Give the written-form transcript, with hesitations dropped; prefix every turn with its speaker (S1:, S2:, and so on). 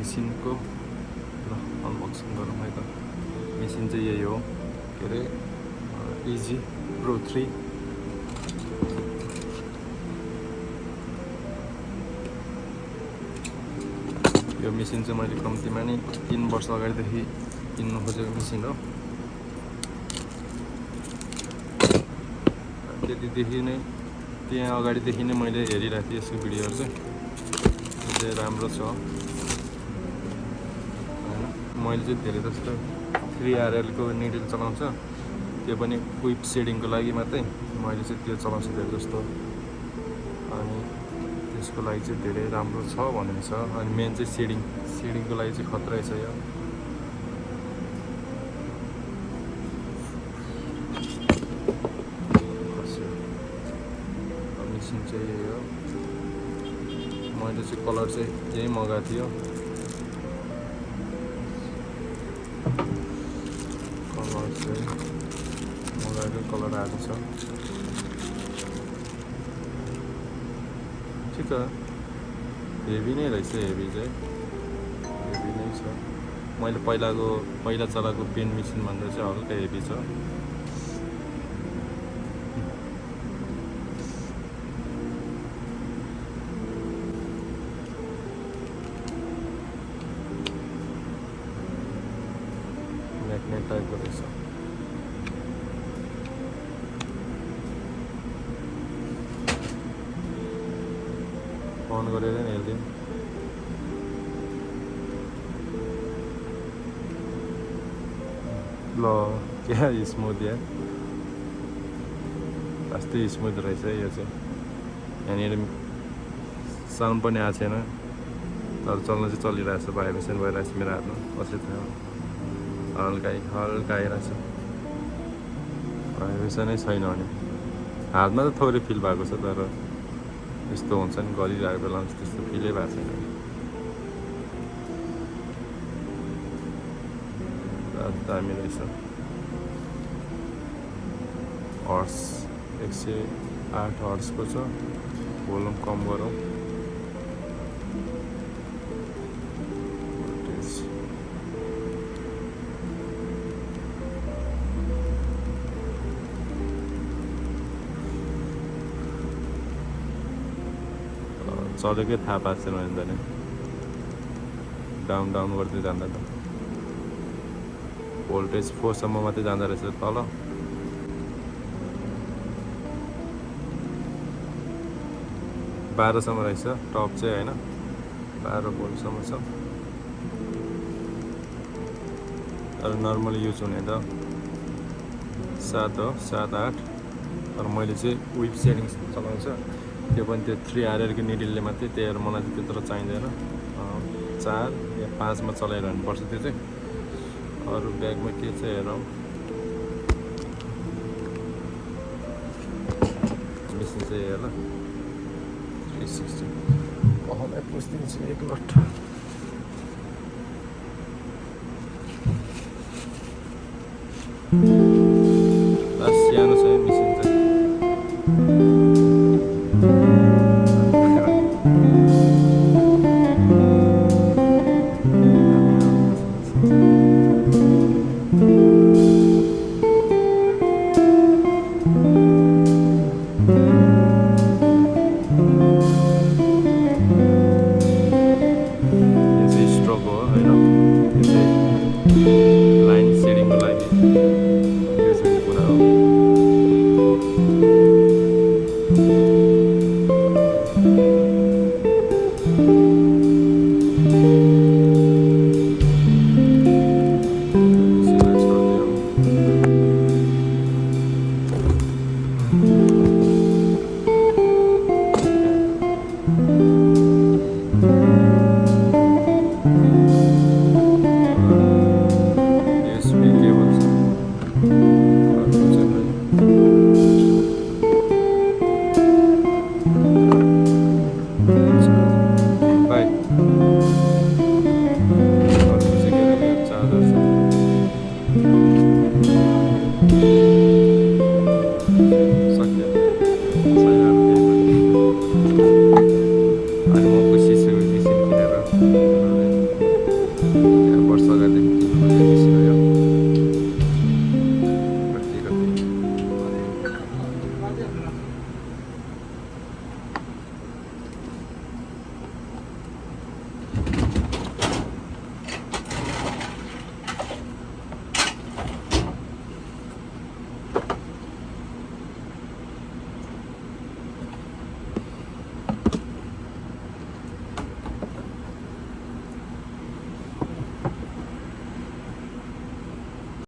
S1: मेसिनको ल अनबक्सिङ गरौँ है त। मेसिन चाहिँ यही हो, के अरे इजी प्रो 3। यो मेसिन चाहिँ मैले कम्तीमा नै 3 वर्ष अगाडिदेखि किन्नु खोजेको मेसिन हो। त्यतिदेखि नै त्यहाँ अगाडिदेखि नै मैले हेरिरहेको थिएँ यसको भिडियोहरू चाहिँ राम्रो छ होइन। मैले चाहिँ धेरै जस्तो 3RL को निडल चलाउँछ, त्यो पनि क्विप सेडिङको लागि मात्रै मैले चाहिँ त्यो चलाउँछु धेरै जस्तो। अनि त्यसको लागि चाहिँ धेरै राम्रो छ भन्ने छ। अनि मेन चाहिँ सेडिङको लागि चाहिँ खतरा छ यो। मेसिन चाहिँ यही हो। मैले चाहिँ कलर चाहिँ यही मगाएको थियो। कलर चाहिँ मगाएको कलर आएको छ। ठिक छ, हेभी नै रहेछ। हेभी चाहिँ हेभी नै छ। मैले पहिला चलाएको पेन मेसिन भन्दा चाहिँ हल्का हेभी छ। म्याग्नेट टाइपको रहेछ। अन गरेर नि हेरिदिउँ। ल क्या स्मुथ यार, कस्तो स्मुथ रहेछ यो चाहिँ। यहाँनिर साउन्ड पनि आएको छैन, तर चल्न चाहिँ चलिरहेछ। भाइब्रेसन भइरहेछ मेरो हातमा। कसरी थियो, हल्का आइरहेछ। भाइब्रेसनै छैन भने हातमा त थोरै फिल भएको छ, तर यस्तो हुन्छ नि गरिरहेको बेलामा चाहिँ त्यस्तो फिलै भएको छैन। दामी रहेछ। हर्स 108 हर्सको छ। भोल्युम कम गरौँ। चलेकै थाहा पाएको छैन भने त डाउन गर्दै जाँदा त भोल्टेज 4 सम्म मात्रै जाँदो रहेछ तल। बाह्रसम्म रहेछ टप चाहिँ होइन, 12 भोल्टसम्म छ। तर नर्मली युज हुने त 7 हो, 7-8। तर मैले चाहिँ विप सेटिङ चलाउँछ, त्यो पनि त्यो 3RL को निडलले मात्रै। त्यही भएर मलाई चाहिँ त्यत्रो चाहिँदैन। 4 या 5 मा चलाइरहनुपर्छ त्यो चाहिँ। अरू ब्यागमा के छ हेरौँ। मेसिन चाहिँ हेर ल 360। अहलाई पुछिदिन्छु एक लट। सानो छ मेसिन चाहिँ। लाइन सेडिङको लागि युज हुने कुरा हो। Bye.